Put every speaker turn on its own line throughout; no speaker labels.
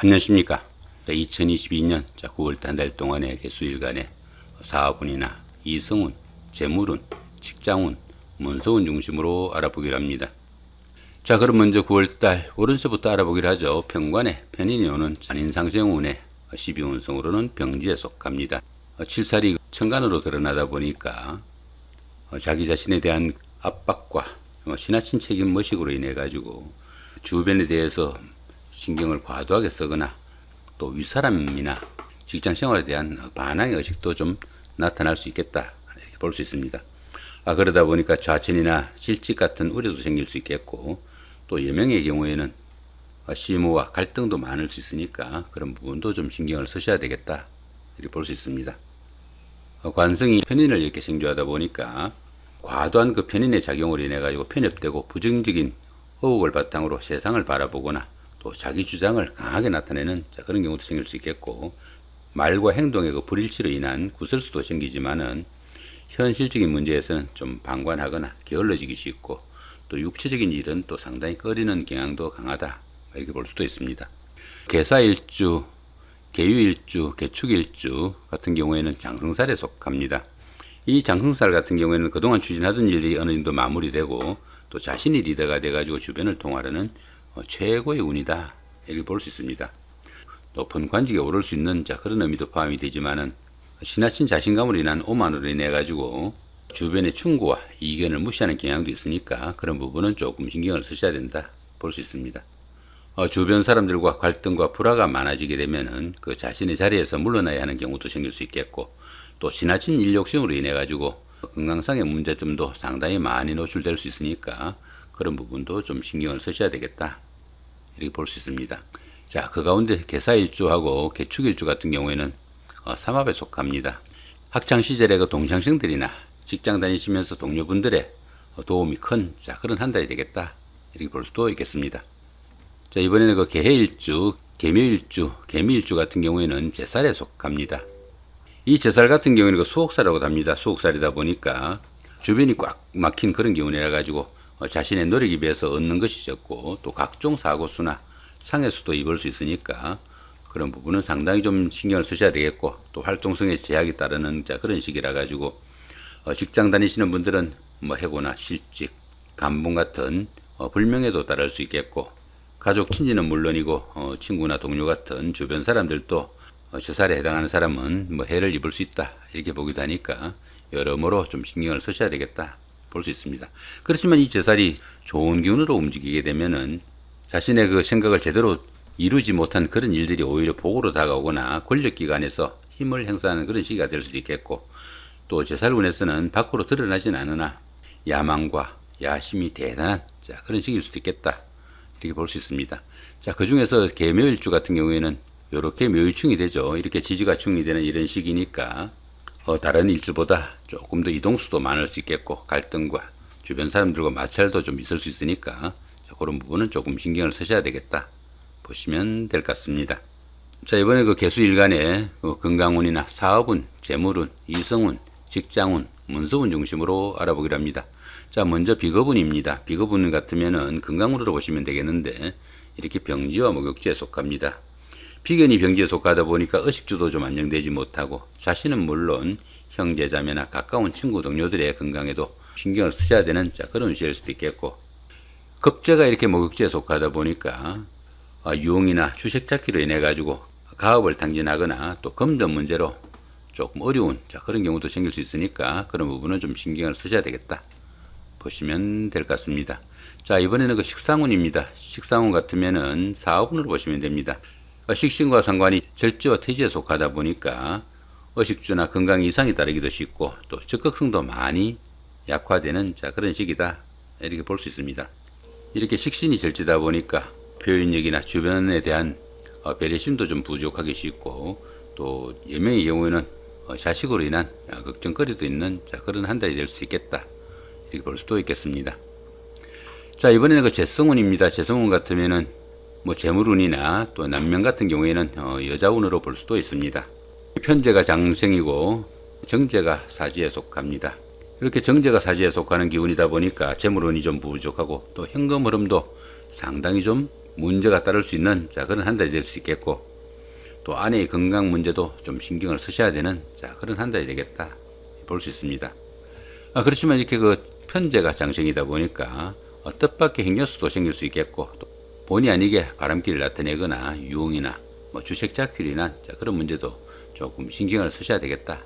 안녕하십니까. 2022년 9월달 한 달 동안의 개수일간의 사업운이나 이성운, 재물운, 직장운, 문서운 중심으로 알아보기로 합니다. 자, 그럼 먼저 9월달 오른쪽부터 알아보기로 하죠. 편관에 편인이 오는 잔인상생운의 12운성으로는 병지에 속합니다. 칠살이 천간으로 드러나다 보니까 자기 자신에 대한 압박과 지나친 책임 무식으로 인해 가지고 주변에 대해서 신경을 과도하게 쓰거나 또 윗사람이나 직장생활에 대한 반항의 의식도 좀 나타날 수 있겠다 이렇게 볼 수 있습니다. 그러다 보니까 좌천이나 실직 같은 우려도 생길 수 있겠고, 또 여명의 경우에는 시무와 갈등도 많을 수 있으니까 그런 부분도 좀 신경을 쓰셔야 되겠다 이렇게 볼 수 있습니다. 관성이 편인을 이렇게 생조하다 보니까 과도한 그 편인의 작용으로 인해 가지고 편협되고 부정적인 의혹을 바탕으로 세상을 바라보거나 또 자기 주장을 강하게 나타내는 그런 경우도 생길 수 있겠고, 말과 행동의 그 불일치로 인한 구설수도 생기지만은 현실적인 문제에서는 좀 방관하거나 게을러지기 쉽고, 또 육체적인 일은 또 상당히 꺼리는 경향도 강하다 이렇게 볼 수도 있습니다. 개사일주, 개유일주, 개축일주 같은 경우에는 장성살에 속합니다. 이 장성살 같은 경우에는 그동안 추진하던 일이 어느 정도 마무리되고 또 자신이 리더가 돼가지고 주변을 통하려는 최고의 운이다 이렇게 볼 수 있습니다. 높은 관직에 오를 수 있는 그런 의미도 포함이 되지만은 지나친 자신감으로 인한 오만으로 인해 가지고 주변의 충고와 이견을 무시하는 경향도 있으니까 그런 부분은 조금 신경을 쓰셔야 된다 볼 수 있습니다. 주변 사람들과 갈등과 불화가 많아지게 되면은 그 자신의 자리에서 물러나야 하는 경우도 생길 수 있겠고, 또 지나친 일 욕심으로 인해 가지고 건강상의 문제점도 상당히 많이 노출될 수 있으니까 그런 부분도 좀 신경을 쓰셔야 되겠다 이렇게 볼 수 있습니다. 자, 그 가운데 개사일주하고 개축일주 같은 경우에는 삼합에 속합니다. 학창시절의 그 동창생들이나 직장 다니시면서 동료분들의 도움이 큰 그런 한 달이 되겠다 이렇게 볼 수도 있겠습니다. 자, 이번에는 그 개해일주, 개묘일주, 개미일주 같은 경우에는 제살에 속합니다. 이 제살 같은 경우에는 그 수옥살이라고 합니다. 수옥살이다 보니까 주변이 꽉 막힌 그런 기운이라 가지고 자신의 노력에 비해서 얻는 것이 적고, 또 각종 사고수나 상해수도 입을 수 있으니까 그런 부분은 상당히 좀 신경을 쓰셔야 되겠고, 또 활동성에 제약이 따르는 그런 시기라 가지고 직장 다니시는 분들은 해고나 실직, 감봉 같은 불명예도 따를 수 있겠고, 가족 친지는 물론이고 친구나 동료 같은 주변 사람들도 제살에 해당하는 사람은 해를 입을 수 있다 이렇게 보기도 하니까 여러모로 좀 신경을 쓰셔야 되겠다 볼 수 있습니다. 그렇지만 이 제살이 좋은 기운으로 움직이게 되면은 자신의 그 생각을 제대로 이루지 못한 그런 일들이 오히려 복으로 다가오거나 권력기관에서 힘을 행사하는 그런 시기가 될 수도 있겠고, 또 제살운에서는 밖으로 드러나진 않으나 야망과 야심이 대단한 그런 시기일 수도 있겠다 이렇게 볼 수 있습니다. 자, 그 중에서 개묘일주 같은 경우에는 이렇게 묘일충이 되죠. 이렇게 지지가 충리되는 이런 시기니까 다른 일주보다 조금 더 이동수도 많을 수 있겠고, 갈등과 주변 사람들과 마찰도 좀 있을 수 있으니까 그런 부분은 조금 신경을 쓰셔야 되겠다 보시면 될 것 같습니다. 자, 이번에 그 개수일간의 건강운이나 사업운, 재물운, 이성운, 직장운, 문서운 중심으로 알아보기로 합니다. 자, 먼저 비겁운입니다. 비겁운 같으면은 건강운으로 보시면 되겠는데, 이렇게 병지와 목욕지에 속합니다. 비견이 병지에 속하다 보니까 의식주도 좀 안정되지 못하고, 자신은 물론 형제자매나 가까운 친구 동료들의 건강에도 신경을 쓰셔야 되는 그런 운시일 수도 있겠고, 급제가 이렇게 목욕지에 속하다 보니까 유흥이나 주식 잡기로 인해 가지고 가업을 탕진하거나 또 금전 문제로 조금 어려운 그런 경우도 생길 수 있으니까 그런 부분은 좀 신경을 쓰셔야 되겠다 보시면 될 것 같습니다. 자, 이번에는 그 식상운입니다. 식상운 같으면은 사업운으로 보시면 됩니다. 식신과 상관이 절지와 태지에 속하다 보니까 의식주나 건강 이상이 따르기도 쉽고, 또 적극성도 많이 약화되는 그런 시기다 이렇게 볼 수 있습니다. 이렇게 식신이 절지다 보니까 표현력이나 주변에 대한 배려심도 좀 부족하기 쉽고, 또 여명의 경우에는 자식으로 인한 걱정거리도 있는 그런 한 달이 될 수 있겠다 이렇게 볼 수도 있겠습니다. 자, 이번에는 그 재성운입니다. 재성운 같으면은 재물운이나 또 남명 같은 경우에는 여자운으로 볼 수도 있습니다. 편제가 장생이고 정제가 사지에 속합니다. 이렇게 정제가 사지에 속하는 기운이다 보니까 재물운이 좀 부족하고, 또 현금 흐름도 상당히 좀 문제가 따를 수 있는 그런 한 달이 될 수 있겠고, 또 아내의 건강 문제도 좀 신경을 쓰셔야 되는 그런 한 달이 되겠다 볼 수 있습니다. 그렇지만 이렇게 편제가 장생이다 보니까 뜻밖의 행여수도 생길 수 있겠고, 또 본의 아니게 바람길을 나타내거나 유흥이나 주색자퀴로 인한 그런 문제도 조금 신경을 쓰셔야 되겠다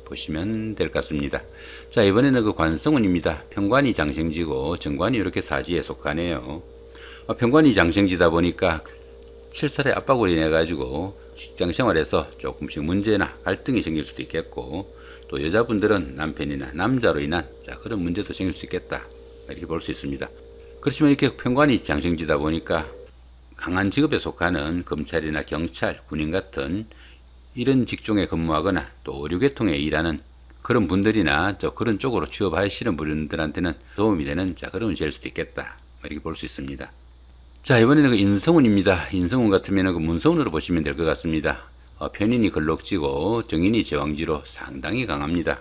보시면 될 것 같습니다. 자, 이번에는 관성운입니다. 편관이 장생지고 정관이 이렇게 사지에 속하네요. 편관이 장생지다 보니까 칠살의 압박으로 인해 가지고 직장생활에서 조금씩 문제나 갈등이 생길 수도 있겠고, 또 여자분들은 남편이나 남자로 인한 그런 문제도 생길 수 있겠다 이렇게 볼 수 있습니다. 그렇지만 이렇게 편관이 장생지다 보니까 강한 직업에 속하는 검찰이나 경찰, 군인 같은 이런 직종에 근무하거나 또 의료계통에 일하는 그런 분들이나 그런 쪽으로 취업하시는 분들한테는 도움이 되는 그런 운세일 수도 있겠다 이렇게 볼 수 있습니다. 자, 이번에는 인성운입니다. 인성운 같으면 문성운으로 보시면 될 것 같습니다. 편인이 걸록지고 정인이 제왕지로 상당히 강합니다.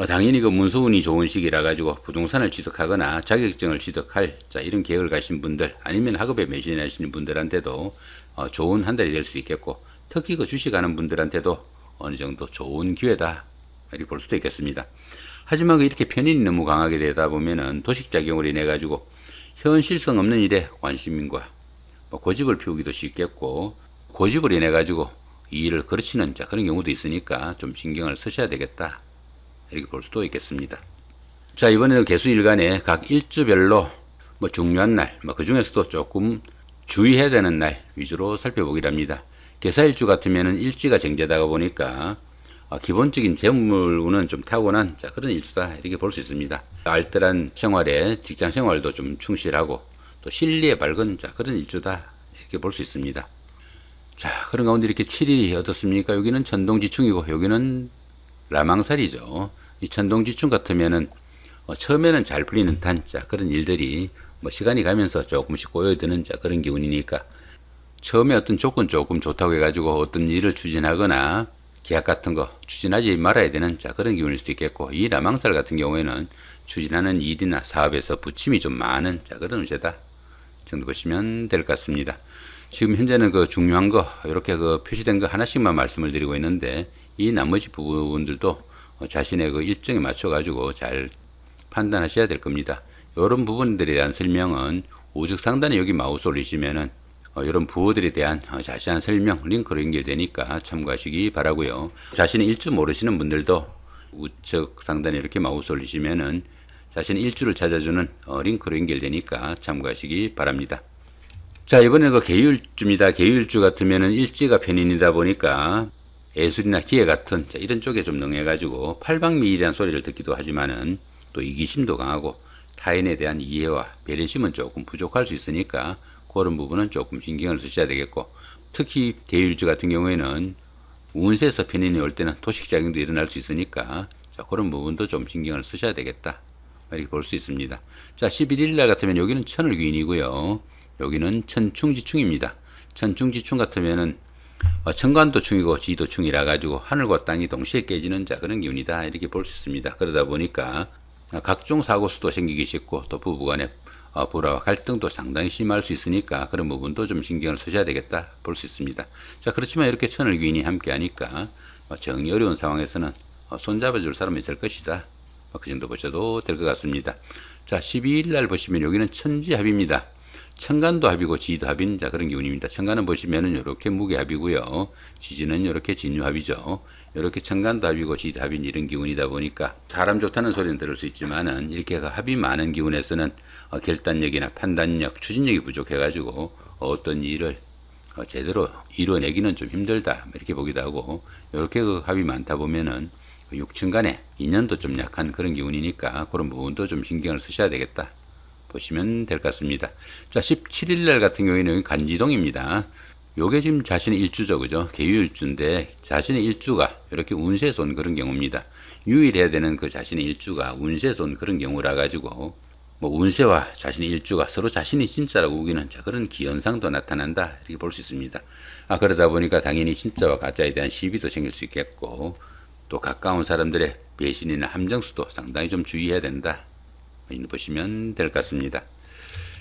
당연히 문서운이 좋은 시기라 가지고 부동산을 취득하거나 자격증을 취득할 이런 계획을 가신 분들, 아니면 학업에 매진하시는 분들한테도 좋은 한 달이 될 수 있겠고, 특히 주식하는 분들한테도 어느 정도 좋은 기회다 이렇게 볼 수도 있겠습니다. 하지만 이렇게 편인이 너무 강하게 되다 보면은 도식작용으로 인해 가지고 현실성 없는 일에 관심과 고집을 피우기도 쉽겠고, 고집을 인해 가지고 이 일을 거르치는 그런 경우도 있으니까 좀 신경을 쓰셔야 되겠다 이렇게 볼 수도 있겠습니다. 자, 이번에는 개수일간에 각 일주별로 중요한 날, 그 중에서도 조금 주의해야 되는 날 위주로 살펴보기로 합니다. 개사일주 같으면은 일지가 정제다가 보니까 기본적인 재물운은 좀 타고난 그런 일주다 이렇게 볼 수 있습니다. 알뜰한 생활에 직장 생활도 좀 충실하고 또 실리에 밝은 그런 일주다 이렇게 볼 수 있습니다. 자, 그런 가운데 이렇게 7일이 어떻습니까? 여기는 천동지충이고 여기는 라망살이죠. 이 천동지충 같으면은 처음에는 잘 풀리는 듯한 그런 일들이 시간이 가면서 조금씩 꼬여드는 그런 기운이니까, 처음에 어떤 조건 조금 좋다고 해가지고 어떤 일을 추진하거나 계약 같은 거 추진하지 말아야 되는 그런 기운일 수도 있겠고, 이 라망살 같은 경우에는 추진하는 일이나 사업에서 부침이 좀 많은 그런 운세다 정도 보시면 될 것 같습니다. 지금 현재는 중요한 거 이렇게 표시된 거 하나씩만 말씀을 드리고 있는데, 이 나머지 부분들도 자신의 일정에 맞춰 가지고 잘 판단하셔야 될 겁니다. 이런 부분들에 대한 설명은 우측 상단에 여기 마우스 올리시면은 이런 부호들에 대한 자세한 설명 링크로 연결되니까 참고하시기 바라고요. 자신의 일주 모르시는 분들도 우측 상단에 이렇게 마우스 올리시면은 자신의 일주를 찾아주는 링크로 연결되니까 참고하시기 바랍니다. 자, 이번에는 계유일주입니다. 계유일주 같으면은 일지가 편인이다 보니까 예술이나 기회 같은 이런 쪽에 좀 능해가지고 팔방미인이라는 소리를 듣기도 하지만은 또 이기심도 강하고 타인에 대한 이해와 배려심은 조금 부족할 수 있으니까 그런 부분은 조금 신경을 쓰셔야 되겠고, 특히 계유일주 같은 경우에는 운세에서 편인이 올 때는 도식작용도 일어날 수 있으니까 그런 부분도 좀 신경을 쓰셔야 되겠다 이렇게 볼 수 있습니다. 자, 11일 날 같으면 여기는 천을귀인이고요. 여기는 천충지충입니다. 천충지충 같으면은 천간도 충이고 지도 충이라 가지고 하늘과 땅이 동시에 깨지는 그런 기운이다 이렇게 볼 수 있습니다. 그러다 보니까 각종 사고수도 생기기 쉽고, 또 부부간의 불화와 갈등도 상당히 심할 수 있으니까 그런 부분도 좀 신경을 쓰셔야 되겠다 볼 수 있습니다. 자, 그렇지만 이렇게 천을귀인이 함께 하니까 정이 어려운 상황에서는 손잡아 줄 사람이 있을 것이다, 그 정도 보셔도 될 것 같습니다. 자, 12일 날 보시면 여기는 천지합입니다. 천간도 합이고 지도 합인 그런 기운입니다. 천간은 보시면은 이렇게 무게합이고요. 지지는 이렇게 진유합이죠. 이렇게 천간도 합이고 지도 합인 이런 기운이다 보니까 사람 좋다는 소리는 들을 수 있지만은 이렇게 합이 많은 기운에서는 결단력이나 판단력, 추진력이 부족해가지고 어떤 일을 제대로 이뤄내기는 좀 힘들다 이렇게 보기도 하고, 이렇게 합이 많다 보면은 육천간에 인연도 좀 약한 그런 기운이니까 그런 부분도 좀 신경을 쓰셔야 되겠다 보시면 될 것 같습니다. 자, 17일 날 같은 경우에는 간지동입니다. 요게 지금 자신의 일주죠, 그죠? 계유일주인데 자신의 일주가 이렇게 운세에서 온 그런 경우입니다. 유일해야 되는 자신의 일주가 운세에서 온 그런 경우라 가지고 운세와 자신의 일주가 서로 자신이 진짜라고 우기는 그런 기현상도 나타난다 이렇게 볼 수 있습니다. 그러다 보니까 당연히 진짜와 가짜에 대한 시비도 생길 수 있겠고, 또 가까운 사람들의 배신이나 함정수도 상당히 좀 주의해야 된다 보시면 될 것 같습니다.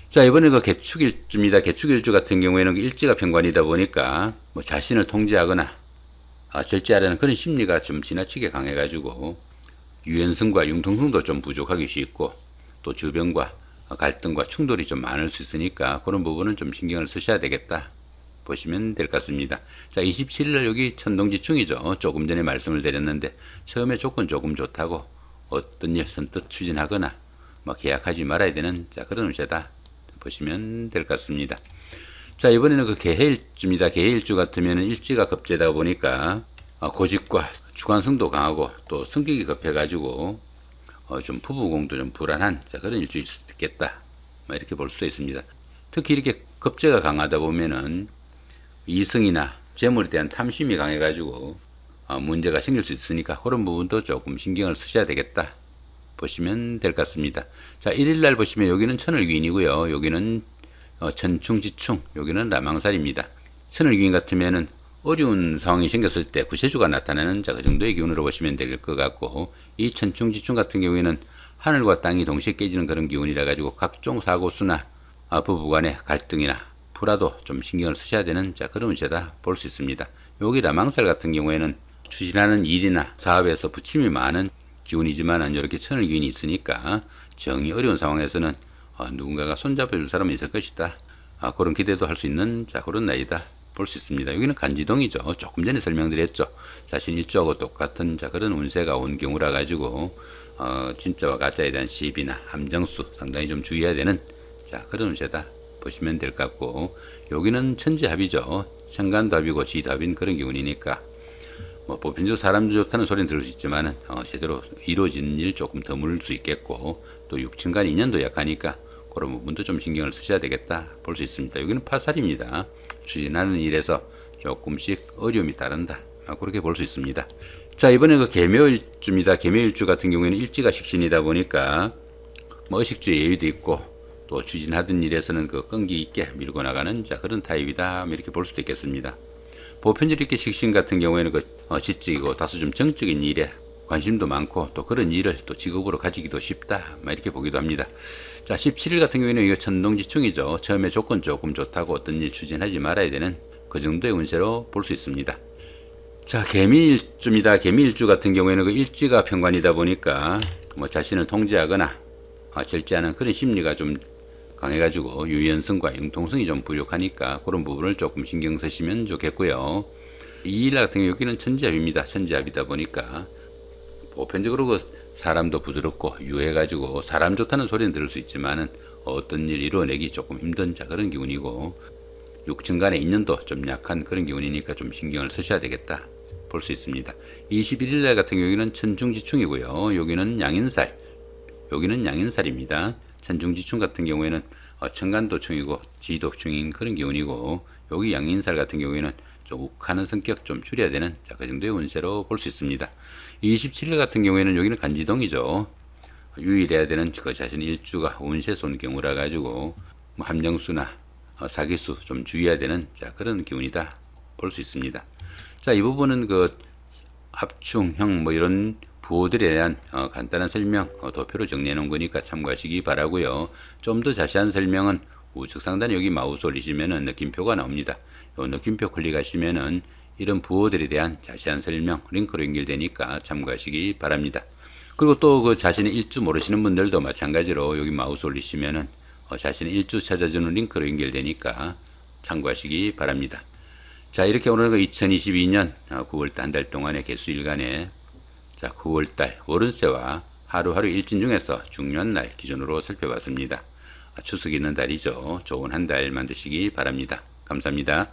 자, 이번에 그 개축일주입니다. 개축일주 같은 경우에는 그 일지가 편관이다 보니까 뭐 자신을 통제하거나 절제하려는 그런 심리가 좀 지나치게 강해가지고 유연성과 융통성도 좀 부족하기 쉽고 또 주변과 갈등과 충돌이 좀 많을 수 있으니까 그런 부분은 좀 신경을 쓰셔야 되겠다 보시면 될 것 같습니다. 자, 27일 여기 천동지충이죠. 조금 전에 말씀을 드렸는데 처음에 조건 조금 좋다고 어떤 일 선뜻 추진하거나 계약하지 말아야 되는 그런 운세다 보시면 될 것 같습니다. 자, 이번에는 그 개해일주입니다. 개해일주 같으면 일지가 급제다 보니까 고집과 주관성도 강하고 또 성격이 급해가지고 좀 부부공도 좀 불안한 그런 일주일 수 있겠다 이렇게 볼 수도 있습니다. 특히 이렇게 급제가 강하다 보면은 이성이나 재물에 대한 탐심이 강해가지고 문제가 생길 수 있으니까 그런 부분도 조금 신경을 쓰셔야 되겠다 보시면 될 것 같습니다. 자, 1일날 보시면 여기는 천을귀인이고요. 여기는 천충지충, 여기는 라망살입니다. 천을귀인 같으면은 어려운 상황이 생겼을 때 구세주가 나타나는 그 정도의 기운으로 보시면 될 것 같고, 이 천충지충 같은 경우에는 하늘과 땅이 동시에 깨지는 그런 기운이라 가지고 각종 사고수나 부부간의 갈등이나 불화도 좀 신경을 쓰셔야 되는 그런 운세다 볼 수 있습니다. 여기 라망살 같은 경우에는 추진하는 일이나 사업에서 부침이 많은 기운이지만 이렇게 천을귀인이 있으니까 정이 어려운 상황에서는 누군가가 손잡아줄 사람이 있을 것이다. 그런 기대도 할 수 있는 그런 나이다 볼 수 있습니다. 여기는 간지동이죠. 조금 전에 설명드렸죠. 자신 일주하고 똑같은 그런 운세가 온 경우라 가지고 진짜와 가짜에 대한 시비나 함정수 상당히 좀 주의해야 되는 그런 운세다 보시면 될 것 같고, 여기는 천지합이죠. 천간답이고 지답인 그런 기운이니까 보편적으로 사람 좋다는 소리는 들을 수 있지만 제대로 이루어지는 일 조금 드물 수 있겠고, 또 육친간 인연도 약하니까 그런 부분도 좀 신경을 쓰셔야 되겠다 볼 수 있습니다. 여기는 파살입니다. 추진하는 일에서 조금씩 어려움이 따른다 그렇게 볼 수 있습니다. 자, 이번에 그 개묘일주입니다. 개묘일주 같은 경우에는 일지가 식신이다 보니까 의식주의 여유도 있고 또 추진하던 일에서는 그 끈기 있게 밀고 나가는 그런 타입이다 이렇게 볼 수도 있겠습니다. 보편적으로 이렇게 식신 같은 경우에는 지적이고 다소 좀 정적인 일에 관심도 많고 또 그런 일을 또 직업으로 가지기도 쉽다 이렇게 보기도 합니다. 자, 17일 같은 경우에는 이거 천동지충이죠. 처음에 조건 조금 좋다고 어떤 일 추진하지 말아야 되는 그 정도의 운세로 볼 수 있습니다. 자, 개미일주입니다. 개미일주 같은 경우에는 그 일지가 편관이다 보니까 자신을 통제하거나 절제하는 그런 심리가 좀 강해가지고 유연성과 융통성이 좀 부족하니까 그런 부분을 조금 신경 쓰시면 좋겠고요. 2일 같은 경우 여기는 천지합입니다. 천지합이다 보니까 보편적으로 그 사람도 부드럽고 유해가지고 사람 좋다는 소리는 들을 수 있지만은 어떤 일 이루어내기 조금 힘든 그런 기운이고, 육친 간의 인연도 좀 약한 그런 기운이니까 좀 신경을 쓰셔야 되겠다 볼 수 있습니다. 21일날 같은 경우에는 천중지충이고요. 여기는 양인살, 여기는 양인살입니다. 천중지충 같은 경우에는 천간도충이고 지도충인 그런 기운이고, 여기 양인살 같은 경우에는 좀 욱하는 성격 좀 줄여야 되는 그 정도의 운세로 볼 수 있습니다. 27일 같은 경우에는 여기는 간지동이죠. 유일해야 되는 그 자신의 일주가 운세 쏜 경우라 가지고 함정수나 사기수 좀 주의해야 되는 그런 기운이다 볼 수 있습니다. 자, 이 부분은 그 합충형 이런 부호들에 대한 간단한 설명 도표로 정리해 놓은 거니까 참고하시기 바라고요. 좀 더 자세한 설명은 우측 상단에 여기 마우스 올리시면은 느낌표가 나옵니다. 요 느낌표 클릭하시면은 이런 부호들에 대한 자세한 설명 링크로 연결되니까 참고하시기 바랍니다. 그리고 또 그 자신의 일주 모르시는 분들도 마찬가지로 여기 마우스 올리시면은 자신의 일주 찾아주는 링크로 연결되니까 참고하시기 바랍니다. 자, 이렇게 오늘 그 2022년 9월달 한 달 동안의 개수일간의 9월달 월운세와 하루하루 일진 중에서 중요한 날 기준으로 살펴봤습니다. 추석 있는 달이죠. 좋은 한 달 만드시기 바랍니다. 감사합니다.